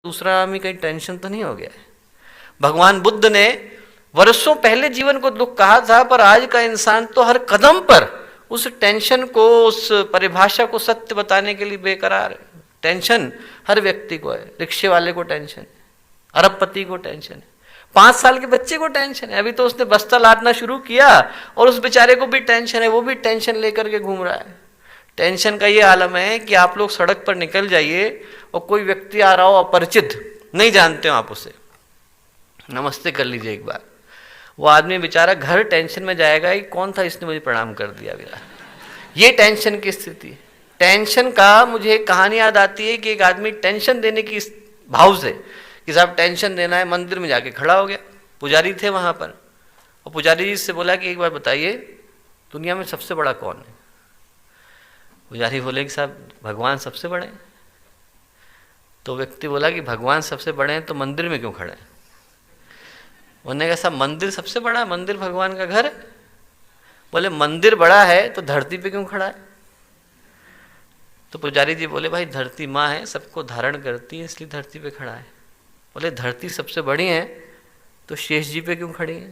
दूसरा आदमी कहीं टेंशन तो नहीं हो गया है। भगवान बुद्ध ने वर्षों पहले जीवन को दुख कहा था, पर आज का इंसान तो हर कदम पर उस टेंशन को, उस परिभाषा को सत्य बताने के लिए बेकरार है। टेंशन हर व्यक्ति को है। रिक्शे वाले को टेंशन है, अरबपति को टेंशन है, 5 साल के बच्चे को टेंशन है। अभी तो उसने बस्ता लादना शुरू किया और उस बेचारे को भी टेंशन है, वो भी टेंशन लेकर के घूम रहा है। टेंशन का ये आलम है कि आप लोग सड़क पर निकल जाइए और कोई व्यक्ति आ रहा हो अपरिचित, नहीं जानते हो आप उसे, नमस्ते कर लीजिए एक बार। वो आदमी बेचारा घर टेंशन में जाएगा कि कौन था इसने मुझे प्रणाम कर दिया मेरा। ये टेंशन की स्थिति है। टेंशन का मुझे एक कहानी याद आती है कि एक आदमी टेंशन देने की भाव से कि साहब टेंशन देना है, मंदिर में जाके खड़ा हो गया। पुजारी थे वहां पर, और पुजारी जी से बोला कि एक बार बताइए दुनिया में सबसे बड़ा कौन है। पुजारी बोले कि साहब भगवान सबसे बड़े हैं। तो व्यक्ति बोला कि भगवान सबसे बड़े हैं तो मंदिर में क्यों खड़े हैं। उन्होंने कहा साहब मंदिर सबसे बड़ा है, मंदिर भगवान का घर है। बोले मंदिर बड़ा है तो धरती पे क्यों खड़ा है। तो पुजारी जी बोले भाई धरती माँ है, सबको धारण करती है, इसलिए धरती पे खड़ा है। बोले धरती सबसे बड़ी है तो शेष जी पे क्यों खड़ी है।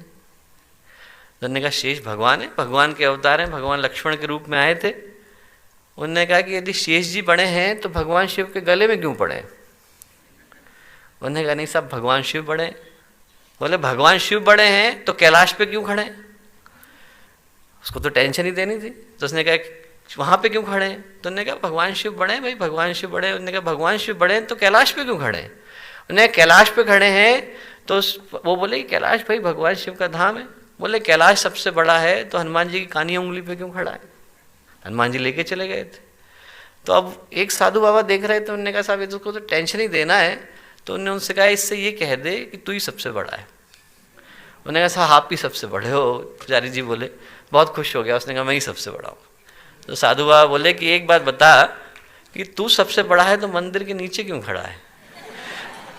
उन्होंने कहा शेष भगवान है, भगवान के अवतार हैं, भगवान लक्ष्मण के रूप में आए थे। उन्होंने कहा कि यदि शेष जी बड़े हैं तो भगवान शिव के गले में क्यों पड़े। उन्होंने कहा नहीं साहब भगवान शिव बड़े हैं। बोले भगवान शिव बड़े हैं तो कैलाश पे क्यों खड़े हैं। उसको तो टेंशन ही देनी थी। तो उसने कहा वहां पे क्यों खड़े हैं। तो उन्होंने कहा भगवान शिव बड़े हैं भाई, भगवान शिव बड़े हैं। उन्होंने कहा भगवान शिव बड़े हैं तो कैलाश पे क्यों खड़े हैं। उन्होंने कैलाश पे खड़े हैं तो वो बोले कैलाश भाई भगवान शिव का धाम है। बोले कैलाश सबसे बड़ा है तो हनुमान जी की कानी उंगली पे क्यों खड़ा है। हनुमान जी लेके चले गए थे। तो अब एक साधु बाबा देख रहे थे, उन्होंने कहा साहब इसको तो टेंशन ही देना है। तो उन्होंने उनसे कहा इससे ये कह दे कि तू ही सबसे बड़ा है। उन्होंने कहा साहब आप ही सबसे बड़े हो। पुजारी जी बोले, बहुत खुश हो गया। उसने कहा मैं ही सबसे बड़ा हूँ। तो साधु बाबा बोले कि एक बात बता कि तू सबसे बड़ा है तो मंदिर के नीचे क्यों खड़ा है।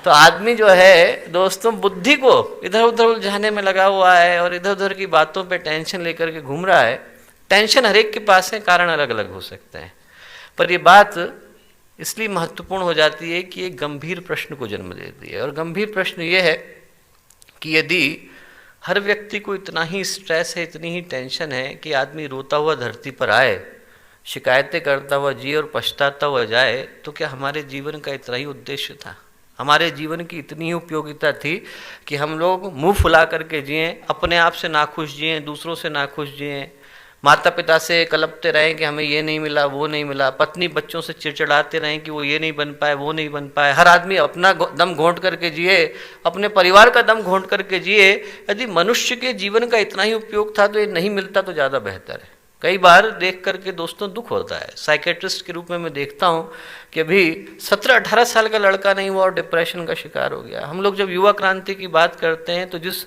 तो आदमी जो है दोस्तों बुद्धि को इधर उधर उलझाने में लगा हुआ है और इधर उधर की बातों पे टेंशन लेकर के घूम रहा है। टेंशन हर एक के पास है, कारण अलग अलग हो सकते हैं, पर ये बात इसलिए महत्वपूर्ण हो जाती है कि एक गंभीर प्रश्न को जन्म देती है। और गंभीर प्रश्न ये है कि यदि हर व्यक्ति को इतना ही स्ट्रेस है, इतनी ही टेंशन है कि आदमी रोता हुआ धरती पर आए, शिकायतें करता हुआ जिए और पछताता हुआ जाए, तो क्या हमारे जीवन का इतना ही उद्देश्य था। हमारे जीवन की इतनी ही उपयोगिता थी कि हम लोग मुंह फुला करके जिए, अपने आप से नाखुश जिए, दूसरों से नाखुश जिए, माता पिता से कलपते रहें कि हमें ये नहीं मिला, वो नहीं मिला, पत्नी बच्चों से चिड़चिड़ाते रहें कि वो ये नहीं बन पाए, वो नहीं बन पाए। हर आदमी अपना दम घोंट करके जिए, अपने परिवार का दम घोंट करके जिए। यदि मनुष्य के जीवन का इतना ही उपयोग था तो ये नहीं मिलता तो ज़्यादा बेहतर है। कई बार देख करके दोस्तों दुख होता है। साइकेट्रिस्ट के रूप में मैं देखता हूँ कि अभी 17-18 साल का लड़का नहीं हुआ और डिप्रेशन का शिकार हो गया। हम लोग जब युवा क्रांति की बात करते हैं तो जिस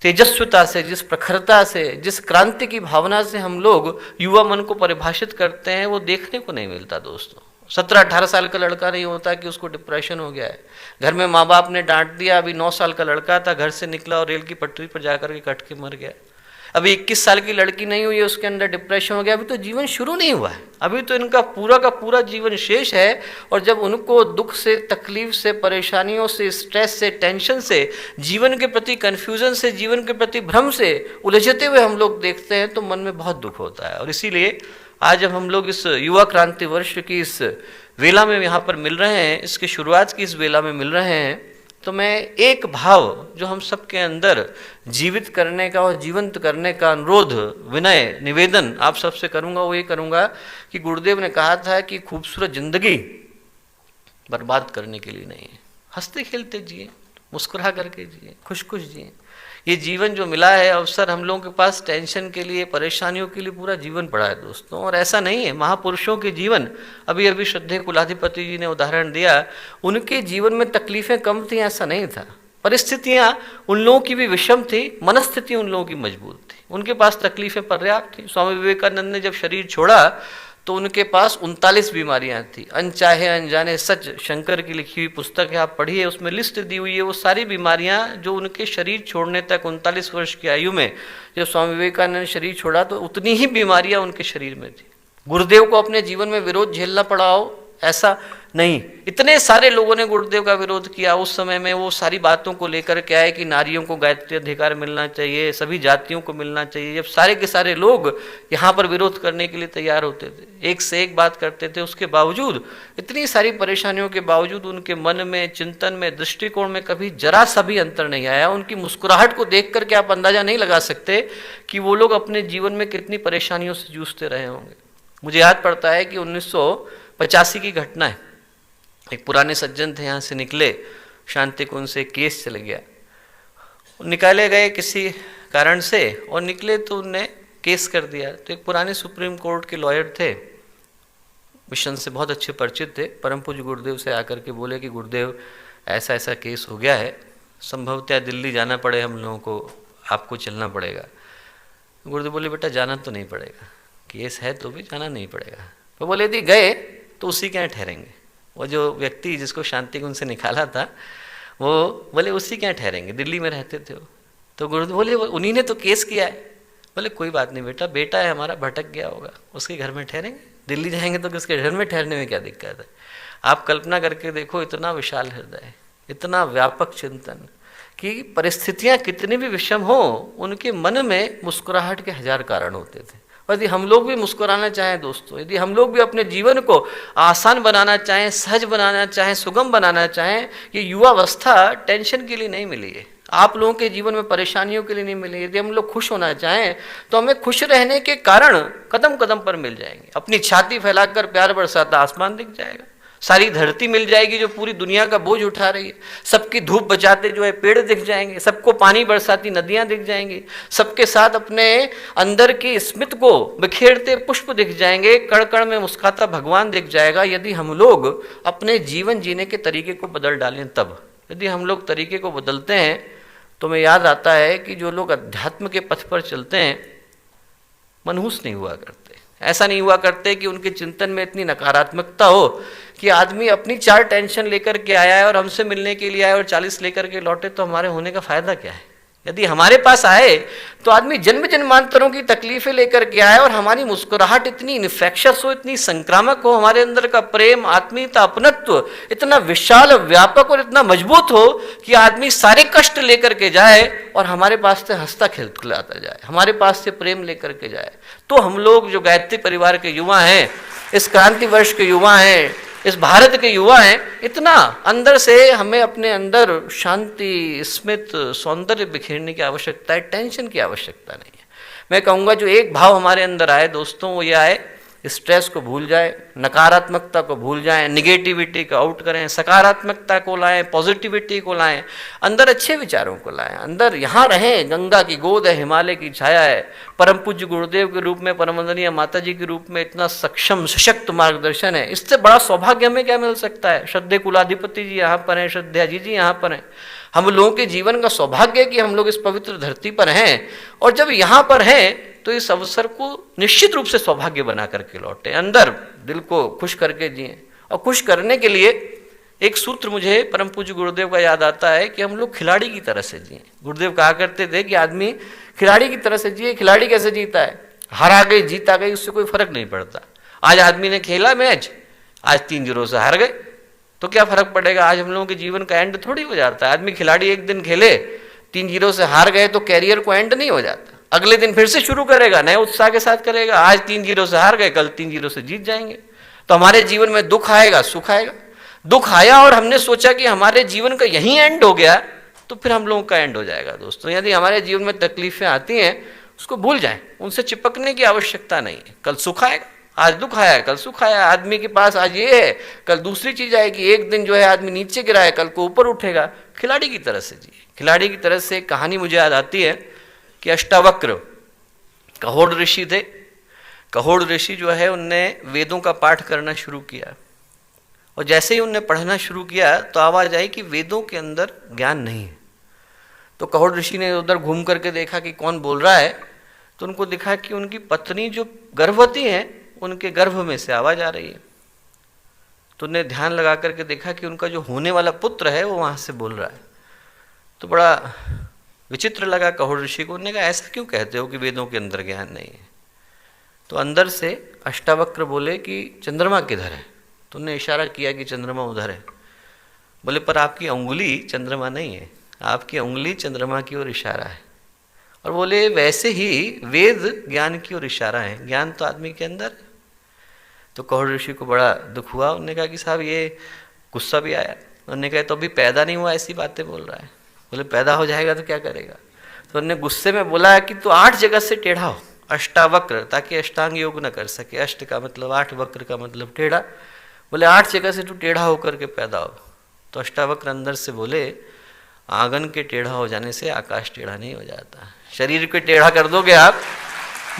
तेजस्विता से, जिस प्रखरता से, जिस क्रांति की भावना से हम लोग युवा मन को परिभाषित करते हैं, वो देखने को नहीं मिलता दोस्तों। 17-18 साल का लड़का नहीं होता कि उसको डिप्रेशन हो गया है। घर में माँ बाप ने डांट दिया, अभी 9 साल का लड़का था, घर से निकला और रेल की पटरी पर जाकर के कट के मर गया। अभी 21 साल की लड़की नहीं हुई है, उसके अंदर डिप्रेशन हो गया। अभी तो जीवन शुरू नहीं हुआ है, अभी तो इनका पूरा का पूरा जीवन शेष है। और जब उनको दुख से, तकलीफ से, परेशानियों से, स्ट्रेस से, टेंशन से, जीवन के प्रति कन्फ्यूजन से, जीवन के प्रति भ्रम से उलझते हुए हम लोग देखते हैं तो मन में बहुत दुख होता है। और इसीलिए आज जब हम लोग इस युवा क्रांति वर्ष की इस वेला में यहाँ पर मिल रहे हैं, इसकी शुरुआत की इस वेला में मिल रहे हैं, तो मैं एक भाव जो हम सबके अंदर जीवित करने का और जीवंत करने का अनुरोध, विनय, निवेदन आप सबसे करूंगा, वो ये करूंगा कि गुरुदेव ने कहा था कि खूबसूरत जिंदगी बर्बाद करने के लिए नहीं है। हंसते खेलते जिए, मुस्कुरा करके जिए, खुश खुश जिए। ये जीवन जो मिला है अवसर, हम लोगों के पास टेंशन के लिए, परेशानियों के लिए पूरा जीवन पड़ा है दोस्तों। और ऐसा नहीं है, महापुरुषों के जीवन, अभी अभी श्रद्धेय कुलाधिपति जी ने उदाहरण दिया, उनके जीवन में तकलीफें कम थी ऐसा नहीं था। परिस्थितियां उन लोगों की भी विषम थी, मनस्थिति उन लोगों की मजबूत थी, उनके पास तकलीफें पर्याप्त थी। स्वामी विवेकानंद ने जब शरीर छोड़ा तो उनके पास 39 बीमारियां थी। अनचाहे अनजाने सच, शंकर की लिखी हुई पुस्तक है, आप पढ़िए, उसमें लिस्ट दी हुई है वो सारी बीमारियां जो उनके शरीर छोड़ने तक 39 वर्ष की आयु में जब स्वामी विवेकानंद ने शरीर छोड़ा तो उतनी ही बीमारियां उनके शरीर में थी। गुरुदेव को अपने जीवन में विरोध झेलना पड़ा हो ऐसा नहीं, इतने सारे लोगों ने गुरुदेव का विरोध किया। उस समय में वो सारी बातों को लेकर क्या है कि नारियों को गायत्री अधिकार मिलना चाहिए, सभी जातियों को मिलना चाहिए। जब सारे के सारे लोग यहाँ पर विरोध करने के लिए तैयार होते थे, एक से एक बात करते थे, उसके बावजूद, इतनी सारी परेशानियों के बावजूद उनके मन में, चिंतन में, दृष्टिकोण में कभी जरा सा भी अंतर नहीं आया। उनकी मुस्कुराहट को देख करके आप अंदाजा नहीं लगा सकते कि वो लोग अपने जीवन में कितनी परेशानियों से जूझते रहे होंगे। मुझे याद पड़ता है कि 1985 की घटना है। एक पुराने सज्जन थे, यहाँ से निकले, शांति कुंज से केस चल गया, निकाले गए किसी कारण से और निकले तो उनने केस कर दिया। तो एक पुराने सुप्रीम कोर्ट के लॉयर थे, मिशन से बहुत अच्छे परिचित थे, परम पूज्य गुरुदेव से आकर के बोले कि गुरुदेव ऐसा ऐसा केस हो गया है, संभवतः दिल्ली जाना पड़े हम लोगों को, आपको चलना पड़ेगा। गुरुदेव बोले बेटा जाना तो नहीं पड़ेगा, केस है तो भी जाना नहीं पड़ेगा। तो बोले यदि गए तो उसी के यहाँ ठहरेंगे। वो जो व्यक्ति जिसको शांति कुंज से निकाला था वो बोले उसी के यहाँ ठहरेंगे, दिल्ली में रहते थे वो। तो गुरुदेव बोले उन्हीं ने तो केस किया है। बोले कोई बात नहीं बेटा, बेटा है हमारा, भटक गया होगा, उसके घर में ठहरेंगे, दिल्ली जाएंगे तो किसके घर में ठहरने में क्या दिक्कत है। आप कल्पना करके देखो, इतना विशाल हृदय, इतना व्यापक चिंतन कि परिस्थितियाँ कितनी भी विषम हो, उनके मन में मुस्कुराहट के 1000 कारण होते थे। और यदि हम लोग भी मुस्कुराना चाहें दोस्तों, यदि हम लोग भी अपने जीवन को आसान बनाना चाहें, सहज बनाना चाहें, सुगम बनाना चाहें, ये युवावस्था टेंशन के लिए नहीं मिली है, आप लोगों के जीवन में परेशानियों के लिए नहीं मिली। यदि हम लोग खुश होना चाहें तो हमें खुश रहने के कारण कदम कदम पर मिल जाएंगे। अपनी छाती फैलाकर प्यार बरसाता आसमान दिख जाएगा, सारी धरती मिल जाएगी जो पूरी दुनिया का बोझ उठा रही है, सबकी धूप बचाते जो है पेड़ दिख जाएंगे, सबको पानी बरसाती नदियां दिख जाएंगी, सबके साथ अपने अंदर की स्मित को बिखेरते पुष्प दिख जाएंगे, कण कण में मुस्कुराता भगवान दिख जाएगा। यदि हम लोग अपने जीवन जीने के तरीके को बदल डालें, तब यदि हम लोग तरीके को बदलते हैं तो मैं याद आता है कि जो लोग अध्यात्म के पथ पर चलते हैं मनहूस नहीं हुआ करते, ऐसा नहीं हुआ करते कि उनके चिंतन में इतनी नकारात्मकता हो कि आदमी अपनी 4 टेंशन लेकर के आया है और हमसे मिलने के लिए आया और 40 लेकर के लौटे, तो हमारे होने का फायदा क्या है। यदि हमारे पास आए तो आदमी जन्म जन्मांतरों की तकलीफें लेकर के आए और हमारी मुस्कुराहट इतनी इन्फेक्शस हो, इतनी संक्रामक हो, हमारे अंदर का प्रेम, आत्मीयता, अपनत्व इतना विशाल, व्यापक और इतना मजबूत हो कि आदमी सारे कष्ट लेकर के जाए और हमारे पास से हंसता खिलखिलाता जाए, हमारे पास से प्रेम लेकर के जाए। तो हम लोग जो गायत्री परिवार के युवा हैं, इस क्रांति वर्ष के युवा हैं, इस भारत के युवा हैं, इतना अंदर से हमें अपने अंदर शांति, स्मित, सौंदर्य बिखेरने की आवश्यकता है, टेंशन की आवश्यकता नहीं है। मैं कहूँगा जो एक भाव हमारे अंदर आए दोस्तों, वो ये आए, स्ट्रेस को भूल जाए, नकारात्मकता को भूल जाएं, निगेटिविटी को आउट करें, सकारात्मकता को लाएं, पॉजिटिविटी को लाएं, अंदर अच्छे विचारों को लाएं, अंदर यहाँ रहें। गंगा की गोद है, हिमालय की छाया है, परम पूज्य गुरुदेव के रूप में, परम वंदनीय माता जी के रूप में इतना सक्षम सशक्त मार्गदर्शन है, इससे बड़ा सौभाग्य हमें क्या मिल सकता है। श्रद्धेय कुलाधिपति जी यहाँ पर हैं, श्रद्धेय अजीत जी यहाँ पर हैं। हम लोगों के जीवन का सौभाग्य है कि हम लोग इस पवित्र धरती पर हैं, और जब यहाँ पर हैं तो इस अवसर को निश्चित रूप से सौभाग्य बना करके लौटे, अंदर दिल को खुश करके जिए। और खुश करने के लिए एक सूत्र मुझे परम पूज्य गुरुदेव का याद आता है कि हम लोग खिलाड़ी की तरह से जिए। गुरुदेव कहा करते थे कि आदमी खिलाड़ी की तरह से जिए। खिलाड़ी कैसे जीता है? हारा गई जीता गई उससे कोई फर्क नहीं पड़ता। आज आदमी ने खेला मैच, आज 3-0 से हार गए तो क्या फर्क पड़ेगा? आज हम लोगों के जीवन का एंड थोड़ी हो जाता है। आदमी खिलाड़ी एक दिन खेले, 3-0 से हार गए तो कैरियर को एंड नहीं हो जाता, अगले दिन फिर से शुरू करेगा, नए उत्साह के साथ करेगा। आज 3-0 से हार गए, कल 3-0 से जीत जाएंगे। तो हमारे जीवन में दुख आएगा, सुख आएगा। दुख आया और हमने सोचा कि हमारे जीवन का यही एंड हो गया, तो फिर हम लोगों का एंड हो जाएगा। दोस्तों, यदि हमारे जीवन में तकलीफें आती हैं उसको भूल जाएं, उनसे चिपकने की आवश्यकता नहीं है। कल सुख आएगा, आज दुख आया, कल सुख आया। आदमी के पास आज ये है, कल दूसरी चीज आएगी। एक दिन जो है आदमी नीचे गिरा है, कल को ऊपर उठेगा। खिलाड़ी की तरह से जिए। खिलाड़ी की तरह से कहानी मुझे याद आती है कि अष्टावक्र कहोड़ ऋषि थे। कहोड़ ऋषि जो है उनने वेदों का पाठ करना शुरू किया, और जैसे ही उनने पढ़ना शुरू किया तो आवाज आई कि वेदों के अंदर ज्ञान नहीं है। तो कहोड़ ऋषि ने उधर घूम करके देखा कि कौन बोल रहा है, तो उनको दिखा कि उनकी पत्नी जो गर्भवती है उनके गर्भ में से आवाज आ रही है। तो उन्हें ध्यान लगा करके देखा कि उनका जो होने वाला पुत्र है वो वहां से बोल रहा है। तो बड़ा विचित्र लगा कहोड़ ऋषि को। उन्होंने कहा ऐसा क्यों कहते हो कि वेदों के अंदर ज्ञान नहीं है? तो अंदर से अष्टावक्र बोले कि चंद्रमा किधर है? तो उन्होंने इशारा किया कि चंद्रमा उधर है। बोले पर आपकी उंगली चंद्रमा नहीं है, आपकी उंगली चंद्रमा की ओर इशारा है। और बोले वैसे ही वेद ज्ञान की ओर इशारा है, ज्ञान तो आदमी के अंदर है। तो कौर ऋषि को बड़ा दुख हुआ। उन्होंने कहा कि साहब ये गुस्सा भी आया। उन्होंने कहा तो अभी पैदा नहीं हुआ ऐसी बातें बोल रहा है। बोले पैदा हो जाएगा तो क्या करेगा। तो उन्होंने गुस्से में बोला कि तो 8 जगह से टेढ़ा हो, अष्टावक्र, ताकि अष्टांग योग न कर सके। अष्ट का मतलब 8, वक्र का मतलब टेढ़ा। बोले 8 जगह से तू टेढ़ा होकर के पैदा हो। तो अष्टावक्र अंदर से बोले आंगन के टेढ़ा हो जाने से आकाश टेढ़ा नहीं हो जाता। शरीर को टेढ़ा कर दोगे आप,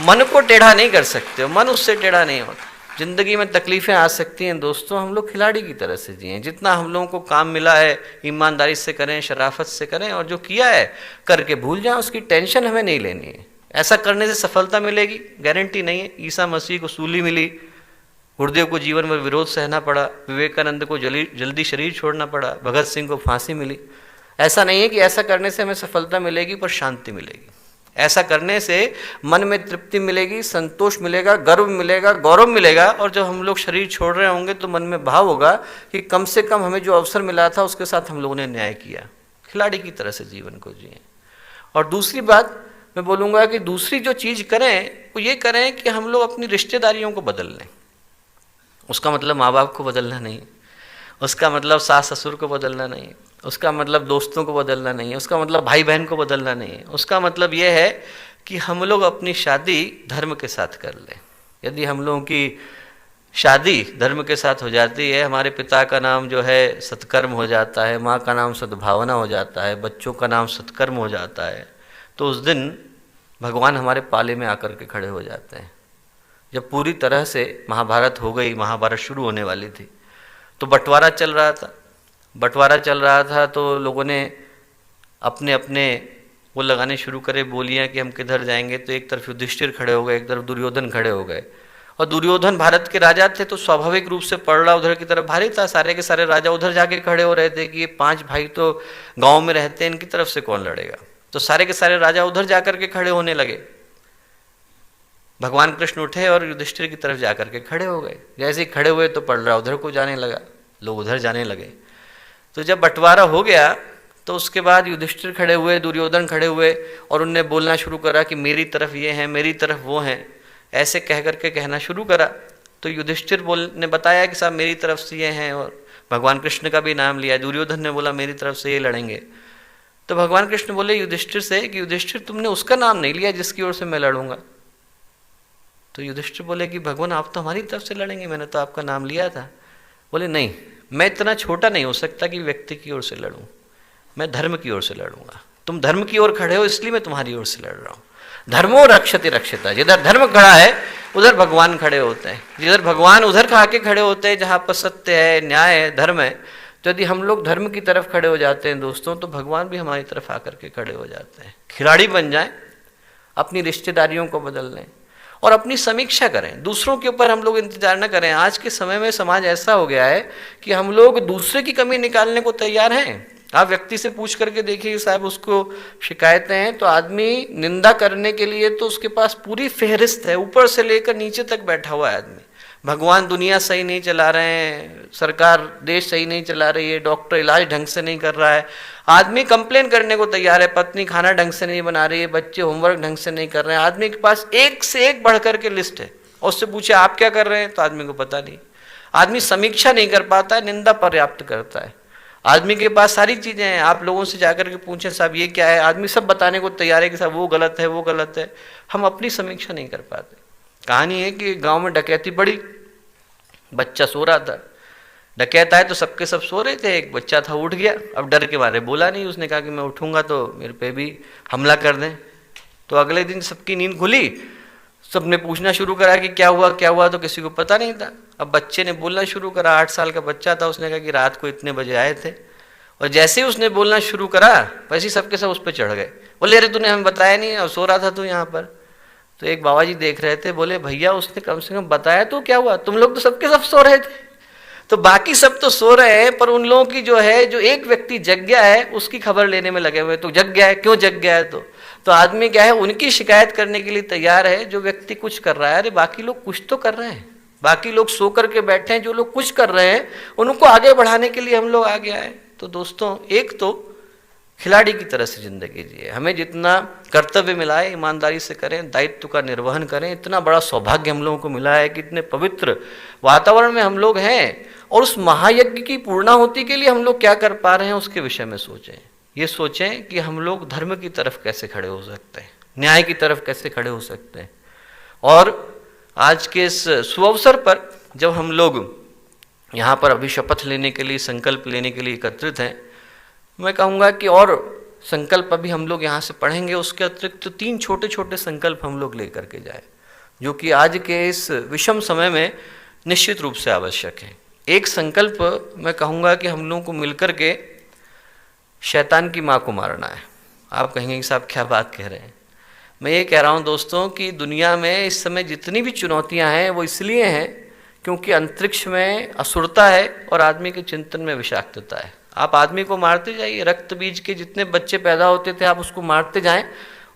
मन को टेढ़ा नहीं कर सकते हो, मन उससे टेढ़ा नहीं होता। जिंदगी में तकलीफें आ सकती हैं दोस्तों, हम लोग खिलाड़ी की तरह से जिए। जितना हम लोगों को काम मिला है ईमानदारी से करें, शराफत से करें, और जो किया है करके भूल जाएं, उसकी टेंशन हमें नहीं लेनी है। ऐसा करने से सफलता मिलेगी गारंटी नहीं है। ईसा मसीह को सूली मिली, गुरुदेव को जीवन में विरोध सहना पड़ा, विवेकानंद को जल्दी शरीर छोड़ना पड़ा, भगत सिंह को फांसी मिली। ऐसा नहीं है कि ऐसा करने से हमें सफलता मिलेगी पर शांति मिलेगी। ऐसा करने से मन में तृप्ति मिलेगी, संतोष मिलेगा, गर्व मिलेगा, गौरव मिलेगा। और जब हम लोग शरीर छोड़ रहे होंगे तो मन में भाव होगा कि कम से कम हमें जो अवसर मिला था उसके साथ हम लोगों ने न्याय किया। खिलाड़ी की तरह से जीवन को जिए। और दूसरी बात मैं बोलूँगा कि दूसरी जो चीज़ करें वो ये करें कि हम लोग अपनी रिश्तेदारियों को बदल लें। उसका मतलब माँ बाप को बदलना नहीं, उसका मतलब सास ससुर को बदलना नहीं, उसका मतलब दोस्तों को बदलना नहीं है, उसका मतलब भाई बहन को बदलना नहीं है। उसका मतलब ये है कि हम लोग अपनी शादी धर्म के साथ कर लें। यदि हम लोगों की शादी धर्म के साथ हो जाती है, हमारे पिता का नाम जो है सत्कर्म हो जाता है, माँ का नाम सद्भावना हो जाता है, बच्चों का नाम सत्कर्म हो जाता है, तो उस दिन भगवान हमारे पाले में आकर के खड़े हो जाते हैं। जब पूरी तरह से महाभारत हो गई, महाभारत शुरू होने वाली थी, तो बंटवारा चल रहा था तो लोगों ने अपने अपने वो लगाने शुरू करे बोलियां कि हम किधर जाएंगे। तो एक तरफ युधिष्ठिर खड़े हो गए, एक तरफ दुर्योधन खड़े हो गए। और दुर्योधन भारत के राजा थे तो स्वाभाविक रूप से पलड़ा उधर की तरफ भारी था। सारे के सारे राजा उधर जाके खड़े हो रहे थे कि ये 5 भाई तो गाँव में रहते हैं, इनकी तरफ से कौन लड़ेगा। तो सारे के सारे राजा उधर जाकर के खड़े होने लगे। भगवान कृष्ण उठे और युधिष्ठिर की तरफ जाकर के खड़े हो गए। जैसे ही खड़े हुए तो पलड़ा उधर को जाने लगा, लोग उधर जाने लगे। तो जब बंटवारा हो गया तो उसके बाद युधिष्ठिर खड़े हुए, दुर्योधन खड़े हुए और उनने बोलना शुरू करा कि मेरी तरफ ये हैं, मेरी तरफ वो हैं, ऐसे कह करके कहना शुरू करा। तो युधिष्ठिर ने बताया कि साहब मेरी तरफ से ये हैं, और भगवान कृष्ण का भी नाम लिया। दुर्योधन ने बोला मेरी तरफ से ये लड़ेंगे। तो भगवान कृष्ण बोले युधिष्ठिर से कि युधिष्ठिर तुमने उसका नाम नहीं लिया जिसकी ओर से मैं लड़ूंगा। तो युधिष्ठिर बोले कि भगवान आप तो हमारी तरफ से लड़ेंगे, मैंने तो आपका नाम लिया था। बोले नहीं, मैं इतना छोटा नहीं हो सकता कि व्यक्ति की ओर से लड़ूं, मैं धर्म की ओर से लड़ूंगा। तुम धर्म की ओर खड़े हो इसलिए मैं तुम्हारी ओर से लड़ रहा हूँ। धर्मो रक्षति रक्षिता, जिधर धर्म खड़ा है उधर भगवान खड़े होते हैं। जिधर भगवान उधर खा के खड़े होते हैं जहाँ पर सत्य है, न्याय है, धर्म है। तो यदि हम लोग धर्म की तरफ खड़े हो जाते हैं दोस्तों, तो भगवान भी हमारी तरफ आकर के खड़े हो जाते हैं। खिलाड़ी बन जाएं, अपनी रिश्तेदारियों को बदल लें और अपनी समीक्षा करें। दूसरों के ऊपर हम लोग इंतजार न करें। आज के समय में समाज ऐसा हो गया है कि हम लोग दूसरे की कमी निकालने को तैयार हैं। आप व्यक्ति से पूछ करके देखिए साहब उसको शिकायतें हैं, तो आदमी निंदा करने के लिए तो उसके पास पूरी फहरिस्त है, ऊपर से लेकर नीचे तक बैठा हुआ है आदमी। भगवान दुनिया सही नहीं चला रहे हैं, सरकार देश सही नहीं चला रही है, डॉक्टर इलाज ढंग से नहीं कर रहा है, आदमी कंप्लेन करने को तैयार है, पत्नी खाना ढंग से नहीं बना रही है, बच्चे होमवर्क ढंग से नहीं कर रहे हैं। आदमी के पास एक से एक बढ़ करके लिस्ट है, और उससे पूछे आप क्या कर रहे हैं तो आदमी को पता नहीं। आदमी समीक्षा नहीं कर पाता है, निंदा पर्याप्त करता है। आदमी के पास सारी चीज़ें हैं, आप लोगों से जाकर के पूछें साहब ये क्या है, आदमी सब बताने को तैयार है कि साहब वो गलत है, वो गलत है। हम अपनी समीक्षा नहीं कर पाते। कहानी है कि गांव में डकैती पड़ी, बच्चा सो रहा था, डकैत आए तो सबके सब सो रहे थे, एक बच्चा था उठ गया। अब डर के मारे बोला नहीं, उसने कहा कि मैं उठूंगा तो मेरे पे भी हमला कर दें। तो अगले दिन सबकी नींद खुली, सबने पूछना शुरू करा कि क्या हुआ, तो किसी को पता नहीं था। अब बच्चे ने बोलना शुरू करा, 8 साल का बच्चा था, उसने कहा कि रात को इतने बजे आए थे। और जैसे ही उसने बोलना शुरू करा वैसे ही सबके सब उस पर चढ़ गए, बोले अरे तूने हमें बताया नहीं और सो रहा था तू यहाँ पर। तो एक बाबा जी देख रहे थे, बोले भैया उसने कम से कम बताया तो क्या हुआ, तुम लोग तो सबके सब सो रहे थे। तो बाकी सब तो सो रहे हैं, पर उन लोगों की जो है, जो एक व्यक्ति जग गया है उसकी खबर लेने में लगे हुए। तो जग गया है, क्यों जग गया है? तो आदमी क्या है, उनकी शिकायत करने के लिए तैयार है जो व्यक्ति कुछ कर रहा है। अरे बाकी लोग कुछ तो कर रहे हैं, बाकी लोग सो करके बैठे हैं, जो लोग कुछ कर रहे हैं उनको आगे बढ़ाने के लिए हम लोग आगे आए। तो दोस्तों, एक तो खिलाड़ी की तरह से जिंदगी जिए, हमें जितना कर्तव्य मिला है ईमानदारी से करें, दायित्व का निर्वहन करें। इतना बड़ा सौभाग्य हम लोगों को मिला है कि इतने पवित्र वातावरण में हम लोग हैं, और उस महायज्ञ की पूर्णाहुति के लिए हम लोग क्या कर पा रहे हैं उसके विषय में सोचें। ये सोचें कि हम लोग धर्म की तरफ कैसे खड़े हो सकते हैं, न्याय की तरफ कैसे खड़े हो सकते हैं। और आज के इस सुअवसर पर जब हम लोग यहाँ पर अभी शपथ लेने के लिए, संकल्प लेने के लिए एकत्रित हैं, मैं कहूँगा कि और संकल्प अभी हम लोग यहाँ से पढ़ेंगे, उसके अतिरिक्त तो 3 छोटे छोटे संकल्प हम लोग लेकर के जाए, जो कि आज के इस विषम समय में निश्चित रूप से आवश्यक है। एक संकल्प मैं कहूँगा कि हम लोगों को मिलकर के शैतान की माँ को मारना है। आप कहेंगे कि साहब क्या बात कह रहे हैं। मैं ये कह रहा हूँ दोस्तों कि दुनिया में इस समय जितनी भी चुनौतियाँ हैं वो इसलिए हैं क्योंकि अंतरिक्ष में असुरता है और आदमी के चिंतन में विषाक्तता है। आप आदमी को मारते जाइए, रक्त बीज के जितने बच्चे पैदा होते थे आप उसको मारते जाएं,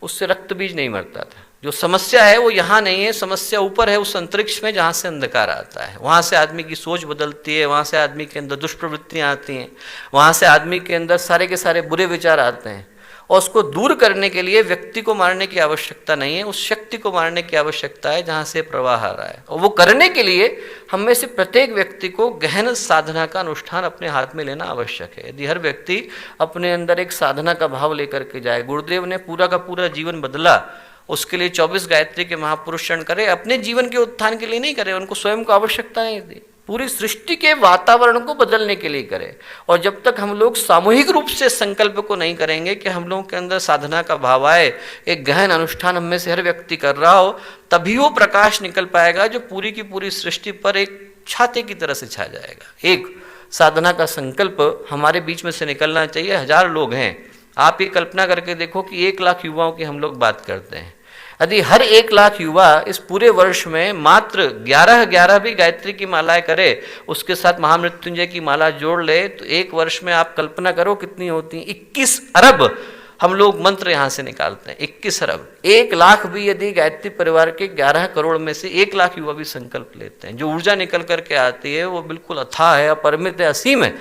उससे रक्त बीज नहीं मरता था। जो समस्या है वो यहाँ नहीं है, समस्या ऊपर है, उस अंतरिक्ष में जहाँ से अंधकार आता है। वहाँ से आदमी की सोच बदलती है, वहाँ से आदमी के अंदर दुष्प्रवृत्तियाँ आती हैं, वहाँ से आदमी के अंदर सारे के सारे बुरे विचार आते हैं। और उसको दूर करने के लिए व्यक्ति को मारने की आवश्यकता नहीं है, उस शक्ति को मारने की आवश्यकता है जहाँ से प्रवाह आ रहा है। और वो करने के लिए हम में से प्रत्येक व्यक्ति को गहन साधना का अनुष्ठान अपने हाथ में लेना आवश्यक है। यदि हर व्यक्ति अपने अंदर एक साधना का भाव लेकर के जाए, गुरुदेव ने पूरा का पूरा जीवन बदला, उसके लिए 24 गायत्री के महापुरुष चरण करे, अपने जीवन के उत्थान के लिए नहीं करे, उनको स्वयं को आवश्यकता नहीं दी, पूरी सृष्टि के वातावरण को बदलने के लिए करें। और जब तक हम लोग सामूहिक रूप से संकल्प को नहीं करेंगे कि हम लोगों के अंदर साधना का भाव आए, एक गहन अनुष्ठान हम में से हर व्यक्ति कर रहा हो, तभी वो प्रकाश निकल पाएगा जो पूरी की पूरी सृष्टि पर एक छाते की तरह से छा जाएगा। एक साधना का संकल्प हमारे बीच में से निकलना चाहिए। 1000 लोग हैं, आप ये कल्पना करके देखो कि 1 लाख युवाओं की हम लोग बात करते हैं। यदि हर 1 लाख युवा इस पूरे वर्ष में मात्र 11 भी गायत्री की मालाएं करे, उसके साथ महामृत्युंजय की माला जोड़ ले, तो एक वर्ष में आप कल्पना करो कितनी होती है। 21 अरब हम लोग मंत्र यहाँ से निकालते हैं, 21 अरब। 1 लाख भी यदि गायत्री परिवार के 11 करोड़ में से 1 लाख युवा भी संकल्प लेते हैं, जो ऊर्जा निकल करके आती है वो बिल्कुल अथाह है, अपरिमित है, असीम है।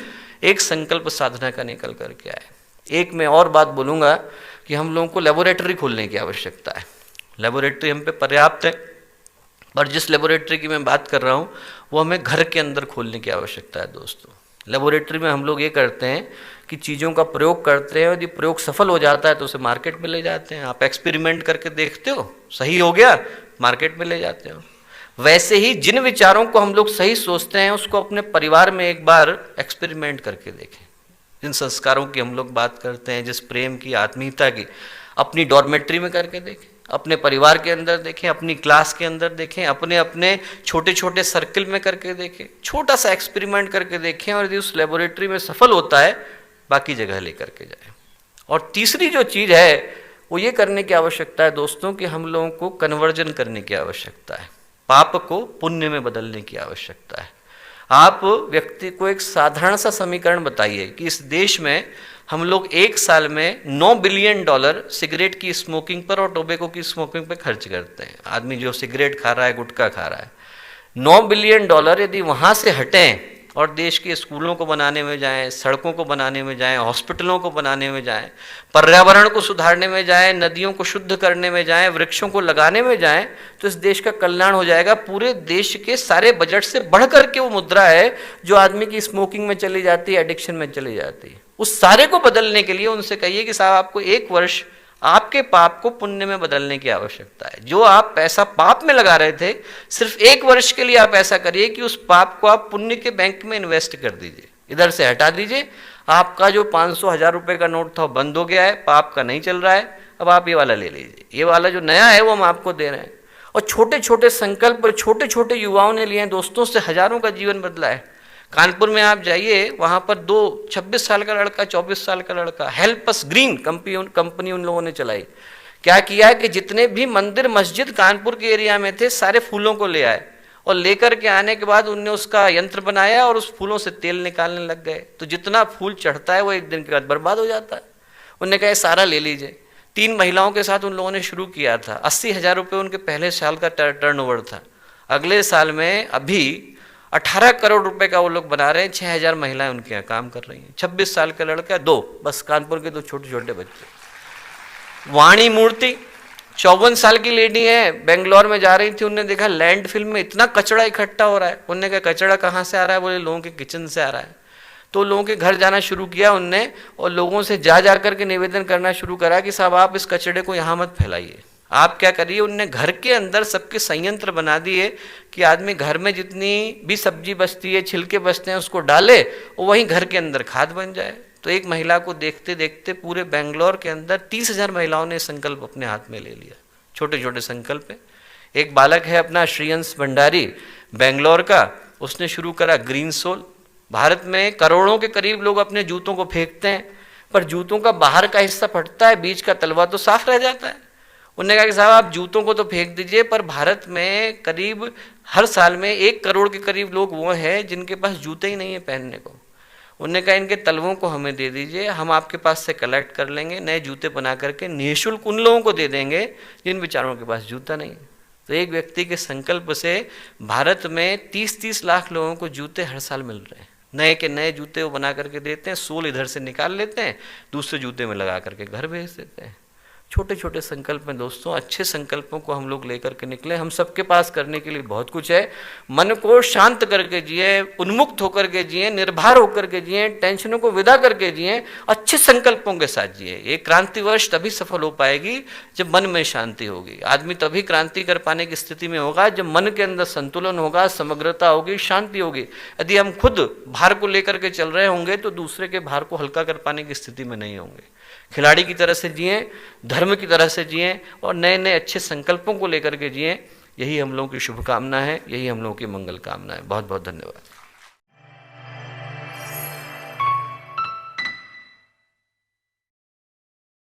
एक संकल्प साधना का निकल करके आए। एक मैं और बात बोलूँगा कि हम लोगों को लेबोरेटरी खोलने की आवश्यकता है। लेबोरेटरी हम पे पर्याप्त है, पर जिस लेबोरेटरी की मैं बात कर रहा हूँ वो हमें घर के अंदर खोलने की आवश्यकता है। दोस्तों, लेबोरेटरी में हम लोग ये करते हैं कि चीज़ों का प्रयोग करते हैं, यदि प्रयोग सफल हो जाता है तो उसे मार्केट में ले जाते हैं। आप एक्सपेरिमेंट करके देखते हो, सही हो गया, मार्केट में ले जाते हो। वैसे ही जिन विचारों को हम लोग सही सोचते हैं उसको अपने परिवार में एक बार एक्सपेरिमेंट करके देखें। जिन संस्कारों की हम लोग बात करते हैं, जिस प्रेम की, आत्मीयता की, अपनी डॉर्मेट्री में करके देखें, अपने परिवार के अंदर देखें, अपनी क्लास के अंदर देखें, अपने अपने छोटे छोटे सर्किल में करके देखें, छोटा सा एक्सपेरिमेंट करके देखें। और यदि उस लेबोरेटरी में सफल होता है, बाकी जगह लेकर के जाए। और तीसरी जो चीज़ है वो ये करने की आवश्यकता है दोस्तों कि हम लोगों को कन्वर्जन करने की आवश्यकता है, पाप को पुण्य में बदलने की आवश्यकता है। आप व्यक्ति को एक साधारण सा समीकरण बताइए कि इस देश में हम लोग 1 साल में $9 बिलियन सिगरेट की स्मोकिंग पर और टोबैको की स्मोकिंग पर खर्च करते हैं। आदमी जो सिगरेट खा रहा है, गुटखा खा रहा है, $9 बिलियन यदि वहाँ से हटें और देश के स्कूलों को बनाने में जाएं, सड़कों को बनाने में जाएं, हॉस्पिटलों को बनाने में जाएं, पर्यावरण को सुधारने में जाएं, नदियों को शुद्ध करने में जाएं, वृक्षों को लगाने में जाएं, तो इस देश का कल्याण हो जाएगा। पूरे देश के सारे बजट से बढ़ करके वो मुद्रा है जो आदमी की स्मोकिंग में चली जाती है, एडिक्शन में चली जाती है। उस सारे को बदलने के लिए उनसे कहिए कि साहब आपको 1 वर्ष आपके पाप को पुण्य में बदलने की आवश्यकता है। जो आप पैसा पाप में लगा रहे थे, सिर्फ 1 वर्ष के लिए आप ऐसा करिए कि उस पाप को आप पुण्य के बैंक में इन्वेस्ट कर दीजिए, इधर से हटा दीजिए। आपका जो 500-1000 रुपए का नोट था बंद हो गया है, पाप का नहीं चल रहा है, अब आप ये वाला ले लीजिए, ये वाला जो नया है वो हम आपको दे रहे हैं। और छोटे छोटे संकल्प छोटे छोटे युवाओं ने लिए हैं दोस्तों, से हजारों का जीवन बदला है। कानपुर में आप जाइए, वहाँ पर 26 साल का लड़का, 24 साल का लड़का, हेल्प अस ग्रीन कंपनी उन लोगों ने चलाई। क्या किया है कि जितने भी मंदिर मस्जिद कानपुर के एरिया में थे, सारे फूलों को ले आए और लेकर के आने के बाद उनने उसका यंत्र बनाया और उस फूलों से तेल निकालने लग गए। तो जितना फूल चढ़ता है वो 1 दिन के बाद बर्बाद हो जाता है। उनने कहा सारा ले लीजिए। 3 महिलाओं के साथ उन लोगों ने शुरू किया था। 80,000 रुपये उनके पहले साल का टर्नओवर था। अगले साल में अभी 18 करोड़ रुपए का वो लोग बना रहे हैं, 6,000 महिलाएं उनके यहाँ काम कर रही हैं। 26 साल का लड़का, 2 बस कानपुर के 2 छोटे छोटे बच्चे। वाणी मूर्ति 54 साल की लेडी है, बेंगलोर में जा रही थी, उन्होंने देखा लैंड फिल्म में इतना कचरा इकट्ठा हो रहा है। उन्होंने कहा कचरा कहाँ से आ रहा है? बोले लोगों के किचन से आ रहा है। तो लोगों के घर जाना शुरू किया उनने और लोगों से जा करके निवेदन करना शुरू करा कि साहब आप इस कचरे को यहाँ मत फैलाइए, आप क्या करिए। उनने घर के अंदर सबके संयंत्र बना दिए कि आदमी घर में जितनी भी सब्जी बचती है, छिलके बचते हैं, उसको डाले और वहीं घर के अंदर खाद बन जाए। तो एक महिला को देखते देखते पूरे बेंगलोर के अंदर 30,000 महिलाओं ने संकल्प अपने हाथ में ले लिया, छोटे छोटे संकल्प है। एक बालक है अपना श्रीयंश भंडारी बेंगलोर का, उसने शुरू करा ग्रीन सोल। भारत में करोड़ों के करीब लोग अपने जूतों को फेंकते हैं, पर जूतों का बाहर का हिस्सा फटता है, बीच का तलवा तो साफ रह जाता है। उन्होंने कहा कि साहब आप जूतों को तो फेंक दीजिए, पर भारत में करीब हर साल में 1 करोड़ के करीब लोग वो हैं जिनके पास जूते ही नहीं है पहनने को। उन्होंने कहा इनके तलवों को हमें दे दीजिए, हम आपके पास से कलेक्ट कर लेंगे, नए जूते बना करके निःशुल्क उन लोगों को दे देंगे जिन बेचारों के पास जूता नहीं है। तो एक व्यक्ति के संकल्प से भारत में 30-30 लाख लोगों को जूते हर साल मिल रहे हैं। नए के नए जूते वो बना करके देते हैं, सोल इधर से निकाल लेते हैं, दूसरे जूते में लगा करके घर भेज देते हैं। छोटे छोटे संकल्प में दोस्तों, अच्छे संकल्पों को हम लोग लेकर के निकले। हम सबके पास करने के लिए बहुत कुछ है। मन को शांत करके जिए, उन्मुक्त होकर के जिए, निर्भर होकर के जिए, टेंशनों को विदा करके जिए, अच्छे संकल्पों के साथ जिए। ये क्रांतिवर्ष तभी सफल हो पाएगी जब मन में शांति होगी। आदमी तभी क्रांति कर पाने की स्थिति में होगा जब मन के अंदर संतुलन होगा, समग्रता होगी, शांति होगी। यदि हम खुद भार को लेकर के चल रहे होंगे तो दूसरे के भार को हल्का कर पाने की स्थिति में नहीं होंगे। खिलाड़ी की तरह से जिए, धर्म की तरह से जिए और नए नए अच्छे संकल्पों को लेकर के जिए। यही हम लोगों की शुभकामना है, यही हम लोगों की मंगल कामना है। बहुत बहुत धन्यवाद।